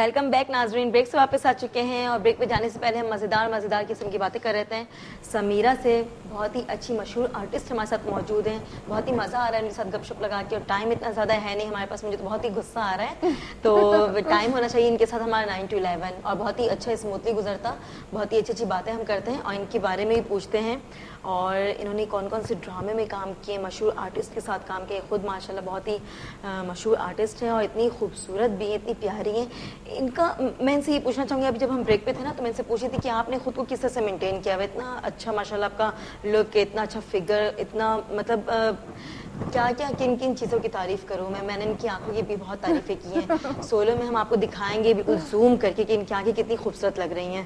Welcome back ناظرین. Break سے واپس آ چکے ہیں اور بریک پہ جانے سے پہلے ہم مزیدار قسم کی باتیں کر رہے ہیں. سمیرہ سے بہت ہی اچھی مشہور آرٹسٹ ہمارے ساتھ موجود ہیں. بہت ہی مزہ آ رہا ہے ان کے ساتھ گپ شپ لگا کے, اور ٹائم اتنا زیادہ ہے نہیں ہمارے پاس, مجھے تو بہت ہی غصہ آ رہا ہے. تو ٹائم ہونا چاہیے ان کے ساتھ ہمارا 9 to 11, اور بہت ہی اچھا اسموتھلی گزرتا. بہت ہی اچھی باتیں ہم کرتے ہیں اور ان کے بارے میں بھی پوچھتے ہیں, اور انہوں نے کون کون سے ڈرامے میں کام کیے, مشہور آرٹسٹ کے ساتھ کام کیے. خود ماشاءاللہ بہت ہی مشہور آرٹسٹ ہیں اور اتنی خوبصورت بھی ہیں, اتنی پیاری ہیں. ان کا میں ان سے یہ پوچھنا چاہوں گی, ابھی جب ہم بریک پہ تھے نا تو میں ان سے پوچھی تھی کہ آپ نے خود کو کس طرح سے مینٹین کیا ہوا, اتنا اچھا ماشاءاللہ آپ کا لک, اتنا اچھا فگر, اتنا مطلب کیا کیا کن کن چیزوں کی تعریف کروں میں نے ان کی آنکھوں کی بھی بہت تعریفیں کی ہیں. سولو میں ہم آپ کو دکھائیں گے بالکل زوم کر کے کہ ان کی آنکھیں کتنی خوبصورت لگ رہی ہیں.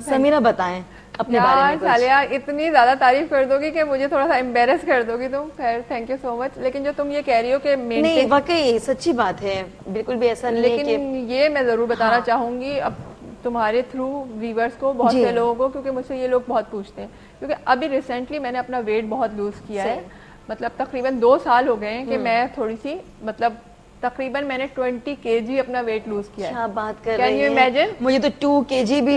سمیرہ بتائیں اپنے بارے میں کچھ. سالیہ اتنی زیادہ تعریف کر دو گی کہ مجھے تھوڑا سا امبیرس کر دو گی تم. خیر تھینک یو سو مچ. لیکن جو تم یہ کہہ رہی ہو کہ نہیں واقعی سچی بات ہے, بالکل بھی ایسا نہیں ہے. لیکن یہ میں ضرور بتانا چاہوں گی اب تمہارے تھرو ویورز کو, بہت سے لوگوں کو, کیونکہ مجھ سے یہ لوگ بہت پوچھتے ہیں. کیونکہ ابھی ریسنٹلی میں نے اپنا ویٹ بہت لوز کیا ہے, مطلب تقریباً 2 سال ہو گئے ہیں کہ میں تھوڑی سی مطلب تقریباً میں نے 20 kg اپنا ویٹ لوز کیا ہے. کیا بات کر رہی ہیں, مجھے تو 2 kg بھی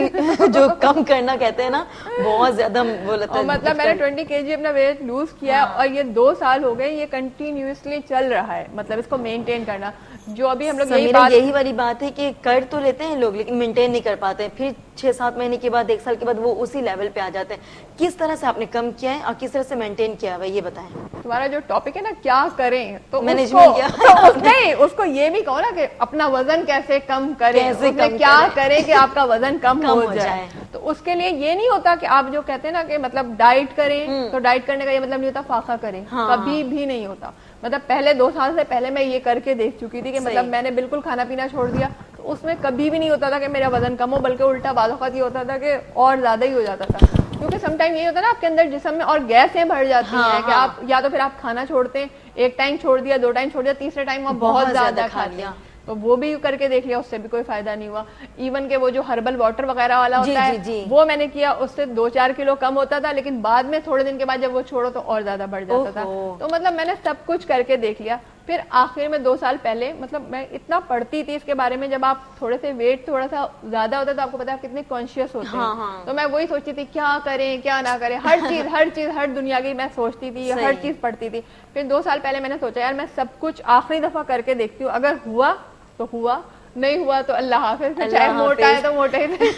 جو کم کرنا کہتے ہیں نا بہت زیادہ وہ لگتا ہے. مطلب میں نے 20 kg اپنا ویٹ لوز کیا ہے, اور یہ 2 سال ہو گئے, یہ کنٹینیوسلی چل رہا ہے, مطلب اس کو مینٹین کرنا. جو ابھی ہم لوگ یہی والی بات ہے کہ کر تو لیتے ہیں لوگ لیکن مینٹین نہیں کر پاتے, پھر 6-7 مہینے کے بعد 1 سال کے بعد وہ اسی لیول پہ آ جاتے ہیں. کس طرح سے آپ نے کم کیا ہے اور کس طرح سے مینٹین کیا ہے یہ بتائیں. تمہارا جو ٹاپک ہے نا کیا کریں, تو اس کو یہ بھی کہو نا کہ اپنا وزن کیسے کم کریں, کیا کریں کہ آپ کا وزن کم ہو جائے. تو اس کے لیے یہ نہیں ہوتا کہ آپ جو کہتے ہیں نا کہ مطلب ڈائٹ کریں, تو ڈائٹ کرنے کا یہ مطلب نہیں ہوتا فاقہ کریں, کبھی بھی نہیں ہوتا. مطلب پہلے 2 سال سے پہلے میں یہ کر کے دیکھ چکی تھی کہ مطلب میں نے بالکل کھانا پینا چھوڑ دیا, تو اس میں کبھی بھی نہیں ہوتا تھا کہ میرا وزن کم ہو, بلکہ الٹا بعض اوقات یہ ہوتا تھا کہ اور زیادہ ہی ہو جاتا تھا. کیونکہ سم ٹائم یہ ہوتا ہے نا آپ کے اندر جسم میں اور گیسیں بڑھ جاتی ہیں کہ آپ یا تو پھر آپ کھانا چھوڑتے ہیں, 1 ٹائم چھوڑ دیا, 2 ٹائم چھوڑ دیا, تیسرے ٹائم آپ بہت زیادہ کھا لیا, تو وہ بھی کر کے دیکھ لیا, اس سے بھی کوئی فائدہ نہیں ہوا. ایون کہ وہ جو ہربل واٹر وغیرہ والا ہوتا ہے وہ میں نے کیا, اس سے 2-4 کلو کم ہوتا تھا, لیکن بعد میں تھوڑے دن کے بعد جب وہ چھوڑو تو اور زیادہ بڑھ جاتا تھا. تو مطلب میں نے سب کچھ کر کے دیکھ لیا. پھر آخر میں 2 سال پہلے مطلب میں اتنا پڑھتی تھی اس کے بارے میں, جب آپ تھوڑے سے ویٹ تھوڑا سا زیادہ ہوتا ہے تو آپ کو پتا ہے آپ کتنے کانشیس ہوتے ہیں. تو میں وہی سوچتی تھی کیا کریں کیا نہ کریں, ہر چیز ہر دنیا کی میں سوچتی تھی, ہر چیز پڑھتی تھی. پھر 2 سال پہلے میں نے سوچا یار میں سب کچھ آخری دفعہ کر کے دیکھتی ہوں, اگر ہوا تو ہوا, نہیں ہوا تو اللہ حافظ. چاہے موٹا ہے تو موٹا ہی.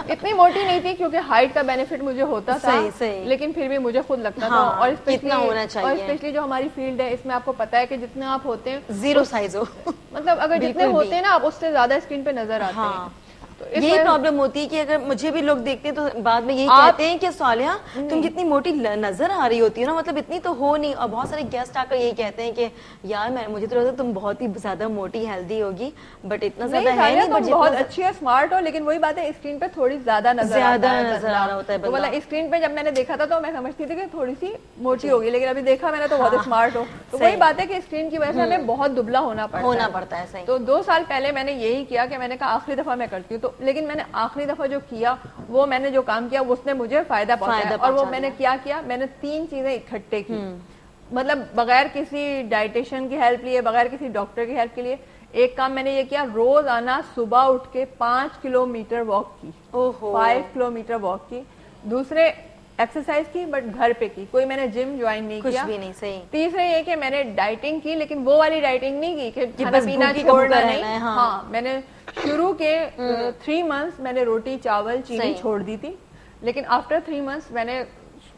اتنی موٹی نہیں تھی کیونکہ ہائٹ کا بینیفٹ مجھے ہوتا تھا, لیکن پھر بھی مجھے خود لگتا تھا. اور اسپیشلی جو ہماری فیلڈ ہے اس میں آپ کو پتا ہے کہ جتنے آپ ہوتے ہیں زیرو سائز ہو, مطلب اگر جتنے ہوتے ہیں نا آپ اس سے زیادہ اسکرین پہ نظر آتے ہیں. یہی پرابلم ہوتی ہے کہ اگر مجھے بھی لوگ دیکھتے ہیں تو بعد میں یہی کہتے ہیں کہ صالحہ تم جتنی موٹی نظر آ رہی ہوتی ہے نا, مطلب اتنی تو ہو نہیں. اور بہت سارے گیسٹ آ کر یہی کہتے ہیں کہ یار مجھے تو لگتا ہے تم بہت ہی زیادہ موٹی ہیلدی ہوگی, بٹ اتنا زیادہ ہے نہیں. تم بہت اچھی ہے, اسمارٹ ہو, لیکن وہی بات ہے اسکرین پہ تھوڑی زیادہ نظر آ رہا ہوتا ہے. تو مطلب اسکرین پہ جب میں نے دیکھا تھا تو میں سمجھتی تھی کہ تھوڑی سی موٹی ہوگی, لیکن ابھی دیکھا میں نے تو بہت اسمارٹ ہو. تو وہی بات ہے کہ اسکرین کی وجہ سے ہمیں بہت دبلا ہونا پڑتا ہے. تو 2 سال پہلے میں نے یہی کیا کہ میں نے کہا آخری دفعہ میں کرتی ہوں. تو لیکن میں نے آخری دفعہ جو کیا وہ میں نے جو کام کیا اس نے مجھے فائدہ پہنچایا. اور وہ میں نے کیا میں نے 3 چیزیں اکٹھے کی, مطلب بغیر کسی ڈائٹیشین کی ہیلپ لیے, بغیر کسی ڈاکٹر کی ہیلپ کے لیے. ایک کام میں نے یہ کیا, روز آنا صبح اٹھ کے 5 کلومیٹر واک کی, 5 کلومیٹر واک کی. دوسرے ایکسرسائز کی بٹ گھر پہ کی, کوئی میں نے جم جوائن نہیں کیا. تیسرے یہ کہ میں نے ڈائٹنگ کی, لیکن وہ والی ڈائٹنگ نہیں کی کہ کھانا پینا چھوڑنا نہیں. ہاں میں نے شروع کے 3 months میں نے روٹی چاول چینی چھوڑ دی تھی, لیکن آفٹر 3 months میں نے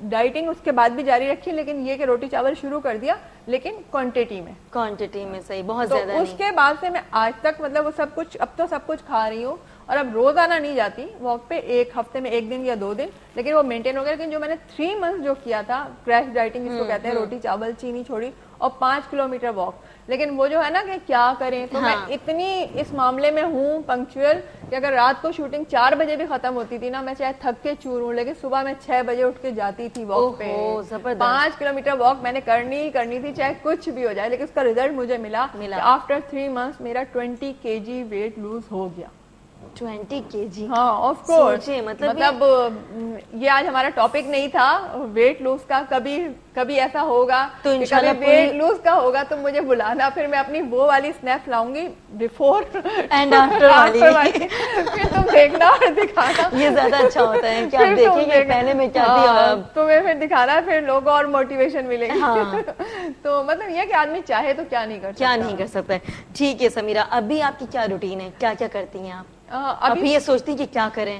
ڈائٹنگ اس کے بعد بھی جاری رکھی, لیکن یہ کہ روٹی چاول شروع کر دیا لیکن کوانٹٹی میں صحیح, بہت زیادہ نہیں. اس کے بعد سے میں آج تک مطلب وہ سب کچھ, اب تو سب کچھ کھا رہی ہوں, اور اب روزانہ نہیں جاتی واک پہ, 1 ہفتے میں 1 دن یا 2 دن, لیکن وہ مینٹین ہو گیا. لیکن جو میں نے 3 months جو کیا تھا کریش ڈائٹنگ جس کو کہتے ہیں, روٹی چاول چینی چھوڑی اور 5 کلومیٹر واک, لیکن وہ جو ہے نا کہ کیا کریں. تو میں اتنی اس معاملے میں ہوں پنکچوئل کہ اگر رات کو شوٹنگ 4 بجے بھی ختم ہوتی تھی نا, میں چاہے تھک کے چور ہوں, لیکن صبح میں 6 بجے اٹھ کے جاتی تھی واک پہ. 5 کلومیٹر واک میں نے کرنی تھی چاہے کچھ بھی ہو جائے, لیکن اس کا ریزلٹ مجھے ملا. آفٹر 3 months میرا 20 kg ویٹ لوز ہو گیا. 20 kg. ہاں آف کورس. مطلب یہ آج ہمارا ٹاپک نہیں تھا ویٹ لوز کا. کبھی ایسا ہوگا تو انشاءاللہ ویٹ لوز کا ہوگا تو مجھے بلانا, پھر میں اپنی وہ والی اسنیپ لاؤں گی بیفور اینڈ آفٹر والی, پھر تم دیکھنا اور دکھانا. یہ زیادہ اچھا ہوتا ہے کہ آپ دیکھیں گے پہلے میں کیا تھی, تمہیں پھر دکھانا, پھر لوگوں اور موٹیویشن ملے گی. تو مطلب یہ کہ آدمی چاہے تو کیا نہیں کر سکتا. ٹھیک ہے سمیرہ, ابھی آپ کی کیا روٹین ہے, کیا کیا کرتی ہیں آپ؟ ابھی یہ سوچتی ہیں کہ کیا کریں,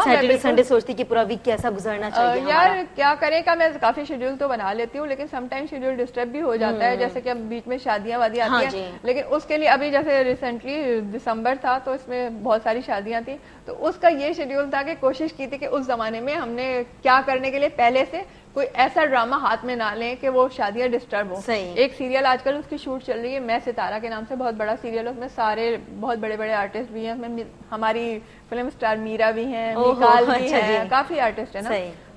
سیٹرڈے سنڈے سوچتی کہ پورا ویک کیسا گزرنا چاہیے یار کیا کرے کا. میں کافی شیڈیول تو بنا لیتی ہوں لیکن سم ٹائم شیڈیول ڈسٹرب بھی ہو جاتا ہے, جیسے کہ اب بیچ میں شادیاں وادیاں آتی ہیں. لیکن اس کے لیے ابھی جیسے ریسنٹلی دسمبر تھا تو اس میں بہت ساری شادیاں تھیں, تو اس کا یہ شیڈیول تھا کہ کوشش کی تھی کہ اس زمانے میں ہم نے کیا کرنے کے لیے پہلے سے کوئی ایسا ڈرامہ ہاتھ میں نہ لیں کہ وہ شادیاں ڈسٹرب ہوں. ایک سیریل آج کل اس کی شوٹ چل رہی ہے میں ستارہ کے نام سے, بہت بڑا سیریل ہے, اس میں سارے بہت بڑے بڑے آرٹسٹ بھی ہیں, اس میں ہماری فلم اسٹار میرا بھی ہیں, نکال بھی ہیں, کافی آرٹسٹ ہے نا.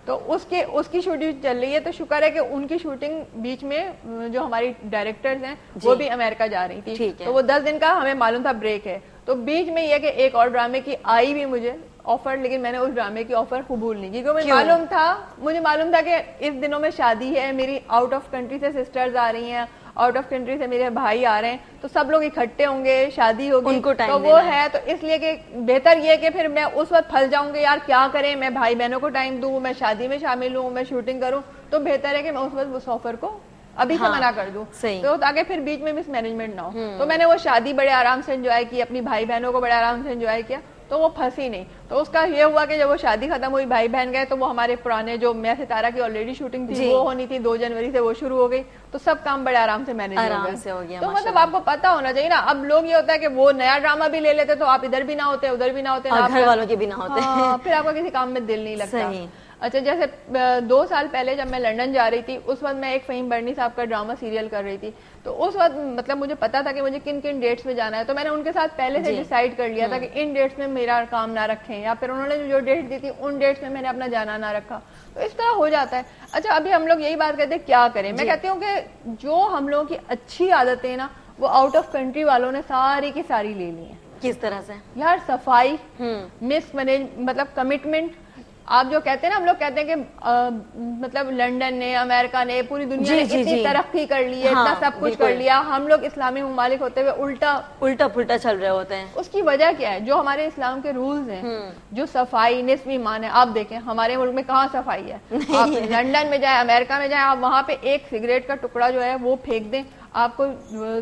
تو اس کی شوٹنگ چل رہی ہے, تو شکر ہے کہ ان کی شوٹنگ بیچ میں جو ہماری ڈائریکٹرز ہیں وہ بھی امریکہ جا رہی تھی, تو وہ 10 دن کا ہمیں معلوم تھا بریک ہے. تو بیچ میں یہ کہ ایک اور ڈرامے کی آئی بھی مجھے آفر, لیکن میں نے اس ڈرامے کی آفر قبول نہیں کی, کیونکہ مجھے معلوم تھا کہ اس دنوں میں شادی ہے, میری آؤٹ آف کنٹری سے سسٹرز آ رہی ہیں, آؤٹ آف کنٹری سے میرے بھائی آ رہے ہیں, تو سب لوگ اکٹھے ہوں گے, شادی ہوگی, تو وہ ہے. تو اس لیے کہ بہتر یہ کہ پھر میں اس وقت پھنس جاؤں گی, یار کیا کریں, میں بھائی بہنوں کو ٹائم دوں, میں شادی میں شامل ہوں, میں شوٹنگ کروں, تو بہتر ہے کہ میں اس وقت اس آفر کو ابھی سے منع کر دوں, تو تاکہ پھر بیچ میں مس مینجمنٹ نہ ہو. تو میں نے وہ شادی بڑے آرام سے انجوائے کی, اپنی بھائی بہنوں کو بڑے آرام سے انجوائے کیا, تو وہ پھنسی نہیں. تو اس کا یہ ہوا کہ جب وہ شادی ختم ہوئی, بھائی بہن گئے, تو وہ ہمارے پرانے جو میں ستارہ کی آلریڈی شوٹنگ تھی وہ ہونی تھی 2 جنوری سے وہ شروع ہو گئی, تو سب کام بڑے آرام سے مینج ہو گیا. تو مطلب آپ کو پتا ہونا چاہیے نا, اب لوگ یہ ہوتا ہے کہ وہ نیا ڈرامہ بھی لے لیتے تو آپ ادھر بھی نہ ہوتے, ادھر بھی نہ ہوتے, گھر والوں کے بھی نہ ہوتے, پھر آپ کا کسی کام میں دل نہیں لگتا. اچھا, جیسے 2 سال پہلے جب میں لنڈن جا رہی تھی, اس وقت میں ایک فہیم برنی صاحب کا ڈرامہ سیریل کر رہی تھی, تو اس وقت مطلب مجھے پتا تھا کہ مجھے کن کن ڈیٹس میں جانا ہے, تو میں نے ان کے ساتھ پہلے سے ڈیسائیڈ کر لیا تھا کہ ان ڈیٹس میں میرا کام نہ رکھیں, یا پھر انہوں نے جو ڈیٹ دی تھی ان ڈیٹس میں میں نے اپنا جانا نہ رکھا, تو اس طرح ہو جاتا ہے. اچھا, ابھی ہم لوگ یہی بات کرتے ہیں کیا کریں. میں کہتی ہوں کہ جو ہم لوگوں کی اچھی عادتیں نا وہ آؤٹ آف کنٹری والوں نے ساری کی ساری لے لی ہیں. کس طرح سے یار؟ صفائی, مس مینج, مطلب کمٹمنٹ. آپ جو کہتے ہیں نا, ہم لوگ کہتے ہیں کہ مطلب لنڈن نے, امریکہ نے, پوری دنیا نے اتنی ترقی کر لی ہے, اتنا سب کچھ کر لیا, ہم لوگ اسلامی ممالک ہوتے ہوئے الٹا پھلٹا چل رہے ہوتے ہیں. اس کی وجہ کیا ہے؟ جو ہمارے اسلام کے رولز ہیں, جو صفائی نصف ایمان ہے. آپ دیکھیں ہمارے ملک میں کہاں صفائی ہے. آپ لنڈن میں جائیں, امریکہ میں جائیں, آپ وہاں پہ ایک سگریٹ کا ٹکڑا جو ہے وہ پھینک دیں, آپ کو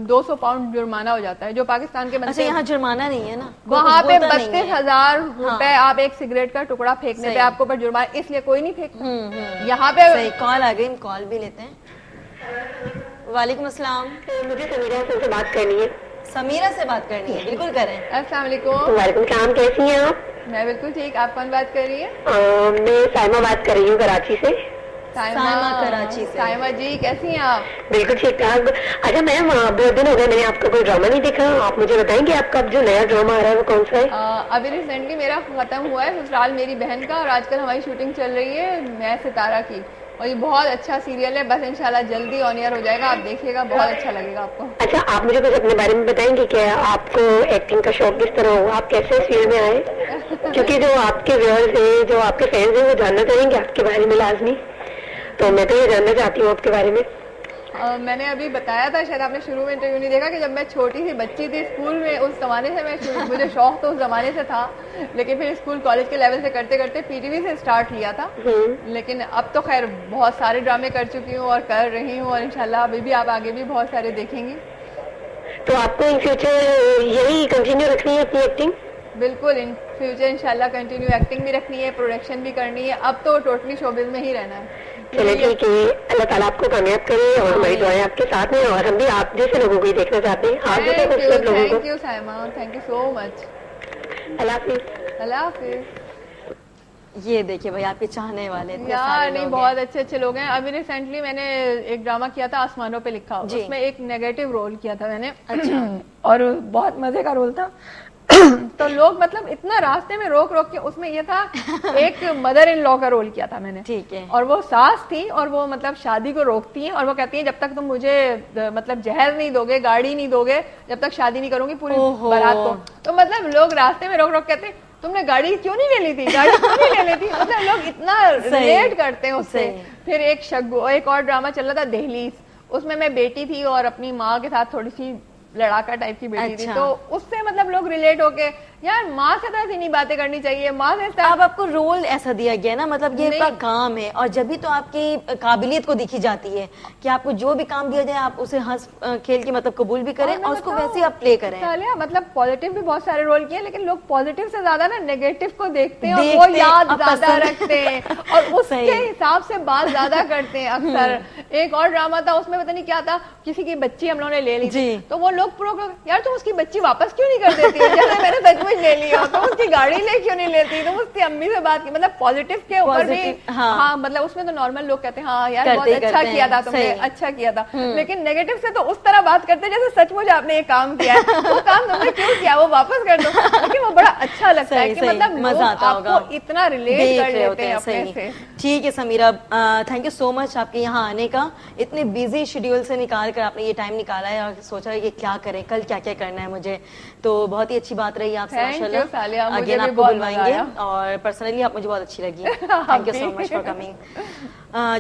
200 پاؤنڈ جرمانہ ہو جاتا ہے, جو پاکستان کے بندے. یہاں جرمانہ نہیں ہے نا, وہاں پہ 32,000 روپے آپ ایک سگریٹ کا ٹکڑا پھینکنے پہ آپ کو جرمانہ, اس لیے کوئی نہیں پھینکتا. یہاں پہ کال آ گئی, کال بھی لیتے ہیں. وعلیکم السلام, مجھے سمیرہ سے بات کرنی ہے. سمیرہ سے بات کرنی ہے, بالکل کریں. السلام علیکم. وعلیکم السلام, کیسی ہیں آپ؟ میں بالکل ٹھیک, آپ کون بات کر رہی ہیں؟ میں سائمہ بات کر رہی ہوں کراچی سے. کراچی سے. سائمہ جی کیسی ہیں آپ؟ بالکل ٹھیک ٹھاک. اچھا میم, بہت دن ہو گئے میں نے آپ کا کوئی ڈرامہ نہیں دیکھا, آپ مجھے بتائیں گے آپ کا جو نیا ڈرامہ آ رہا ہے وہ کون سا ہے؟ ابھی ریسنٹلی میرا ختم ہوا ہے سسرال میری بہن کا, اور آج کل ہماری شوٹنگ چل رہی ہے میں ستارہ کی, اور یہ بہت اچھا سیریل ہے, بس انشاءاللہ جلدی آن ایئر ہو جائے گا, آپ دیکھیے گا, بہت اچھا لگے گا آپ کو. اچھا, آپ مجھے کچھ اپنے بارے میں بتائیں گے کہ آپ کو ایکٹنگ کا شوق کس طرح ہوا, آپ کیسے اس فیلڈ میں آئے؟ کیونکہ جو آپ کے ویورز ہیں, جو آپ کے فینس ہیں, وہ جاننا چاہیں گے آپ کے بارے میں لازمی, تو میں تو یہ جاننا چاہتی ہوں آپ کے بارے میں. میں نے ابھی بتایا تھا, شاید آپ نے شروع میں انٹرویو نہیں دیکھا, کہ جب میں چھوٹی سی بچی تھی اسکول میں, اس زمانے سے مجھے شوق تو اس زمانے سے تھا, لیکن پھر اسکول کالج کے لیول سے کرتے کرتے پی ٹی وی سے اسٹارٹ لیا تھا. لیکن اب تو خیر بہت سارے ڈرامے کر چکی ہوں اور کر رہی ہوں, اور انشاءاللہ ابھی بھی آپ آگے بھی بہت سارے دیکھیں گی. تو آپ کو ان فیوچر یہی کنٹینیو رکھنی ہے اپنی ایکٹنگ؟ بالکل, ان فیوچر انشاءاللہ کنٹینیو ایکٹنگ بھی رکھنی ہے, پروڈکشن بھی کرنی ہے, اب تو ٹوٹلی شوبز میں ہی رہنا ہے. چلے ٹھیک ہے, اللہ تعالیٰ آپ کو کامیاب کرے, اور ہماری دعائیں آپ کے ساتھ ہیں, اور ہم بھی آپ جیسے لوگوں کو ہی دیکھنا چاہتے ہیں, آپ جیسے خوبصورت لوگوں کو. Thank you Saima, thank you so much. اللہ حافظ. اللہ حافظ. یہ دیکھیے بھائی, آپ کے چاہنے والے یار نہیں, بہت اچھے اچھے لوگ ہیں. ابھی ریسنٹلی میں نے ایک ڈرامہ کیا تھا آسمانوں پہ لکھا, اس میں ایک نیگیٹو رول کیا تھا میں نے, اور بہت مزے کا رول تھا. تو لوگ مطلب اتنا راستے میں روک روک کے, اس میں یہ تھا ایک مدر ان لا کا رول کیا تھا میں نے, ٹھیک ہے, اور وہ ساس تھی اور وہ مطلب شادی کو روکتی ہیں اور وہ کہتی ہیں جب تک تم مجھے مطلب جہیز نہیں دو گے, گاڑی نہیں دو گے, جب تک شادی نہیں کروں گی پوری بارات کو. تو مطلب لوگ راستے میں روک روک کہتے ہیں تم نے گاڑی کیوں نہیں لے لی تھی, گاڑی کیوں نہیں لے لی تھی, مطلب لوگ اتنا ریلیٹ کرتے ہیں اس سے. پھر ایک اور ڈرامہ چل رہا تھا دہلیز, اس میں بیٹی تھی اور اپنی ماں کے ساتھ تھوڑی سی لڑاکا ٹائپ کی بیٹی تھی, تو اس سے مطلب لوگ ریلیٹ ہو کے یار ماں سے طرح نہیں باتیں کرنی چاہیے, ماں سے آپ کو رول ایسا دیا گیا نا, مطلب یہ آپ کا کام ہے اور جبھی تو آپ کی قابلیت کو دیکھی جاتی ہے کہ آپ کو جو بھی کام دیا جائے آپ اسے ہنس کھیل کے مطلب قبول بھی کریں اور اس کو ویسے آپ پلے کریں. مطلب پازیٹیو بھی بہت سارے رول کیے, لیکن لوگ پازیٹیو سے زیادہ نا نیگیٹو کو دیکھتے ہیں اور وہ یاد زیادہ رکھتے ہیں اور اس کے حساب سے بات زیادہ کرتے ہیں اکثر. ایک اور ڈرامہ تھا, اس میں پتہ نہیں کیا تھا, کسی کی بچی ہم لوگوں نے لے لی تھی, تو وہ لوگ پرو یار تم اس کی بچی واپس کیوں نہیں کر دیتی, جیسے میں نے سچ میں لے لیا, تم اس کی گاڑی لے کیوں نہیں لیتی, تم اس کی امی سے بات کی, مطلب پازیٹیو کے اوپر بھی. ہاں مطلب اس میں تو نارمل لوگ کہتے ہیں ہاں یار بہت اچھا کیا تھا تم نے, اچھا کیا تھا, لیکن نیگیٹو سے تو اس طرح بات کرتے جیسے سچ مجھ آپ نے یہ کام کیا ہے, وہ کام تم نے کیوں کیا, وہ واپس کر دو. لیکن وہ بڑا اچھا لگتا ہے کہ مطلب مزہ آتا ہوگا, آپ کو اتنا ریلیٹ کر لیتے ہیں اپنے سے. ٹھیک ہے سمیرہ, تھینک یو سو مچ آپ کے یہاں آنے کا, اتنے بزی شیڈیول سے نکال کر آپ نے یہ ٹائم نکالا ہے اور سوچا ہے کہ کیا کریں, کل کیا کیا کرنا ہے مجھے, تو بہت ہی اچھی بات رہی آپ سے ماشاءاللہ. اگین آپ کو بلوائیں گے اور پرسنلی آپ مجھے بہت اچھی لگی. Thank you so much for coming.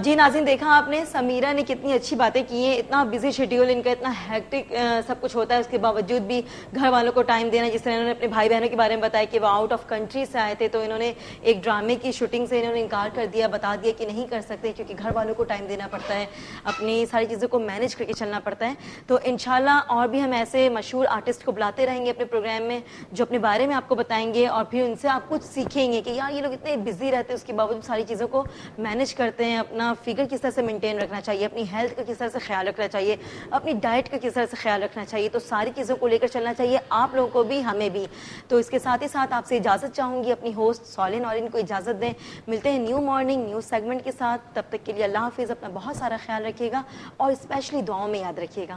جی ناظرین, دیکھا آپ نے سمیرہ نے کتنی اچھی باتیں کی ہیں, اتنا بزی شیڈیول ان کا, اتنا ہیکٹک سب کچھ ہوتا ہے, اس کے باوجود بھی گھر والوں کو ٹائم دینا. جس طرح انہوں نے اپنے بھائی بہنوں کے بارے میں بتایا کہ وہ آؤٹ آف کنٹری سے آئے تھے, تو انہوں نے ایک ڈرامے کی شوٹنگ سے انہوں نے انکار کر دیا, بتا دیا کہ نہیں کر سکتے کیونکہ گھر والوں کو ٹائم دینا پڑتا ہے, اپنی ساری چیزوں کو مینیج کر کے چلنا پڑتا ہے. تو انشاءاللہ اور بھی ہم ایسے مشہور آرٹسٹ کو بلاتے رہیں گے اپنے پروگرام میں, جو اپنے بارے میں آپ کو بتائیں گے اور پھر ان سے آپ کچھ سیکھیں گے کہ یار یہ لوگ اتنے بزی رہتے ہیں, اس کے باوجود ساری چیزوں کو مینیج کرتے ہیں. اپنا فگر کس طرح سے مینٹین رکھنا چاہیے, اپنی ہیلتھ کا کس طرح سے خیال رکھنا چاہیے, اپنی ڈائٹ کا کس طرح سے خیال رکھنا چاہیے, تو ساری چیزوں کو لے کر چلنا چاہیے آپ لوگوں کو بھی, ہمیں بھی. تو اس کے ساتھ ہی ساتھ آپ سے اجازت چاہوں گی, اپنی ہوسٹ سالین نورین کو اجازت دیں. ملتے ہیں نیو مارننگ نیو سیگمنٹ کے ساتھ, تب تک کے لیے اللہ حافظ, اپنا بہت سارا خیال رکھیے گا اور اسپیشلی دعاؤں میں یاد رکھیے گا.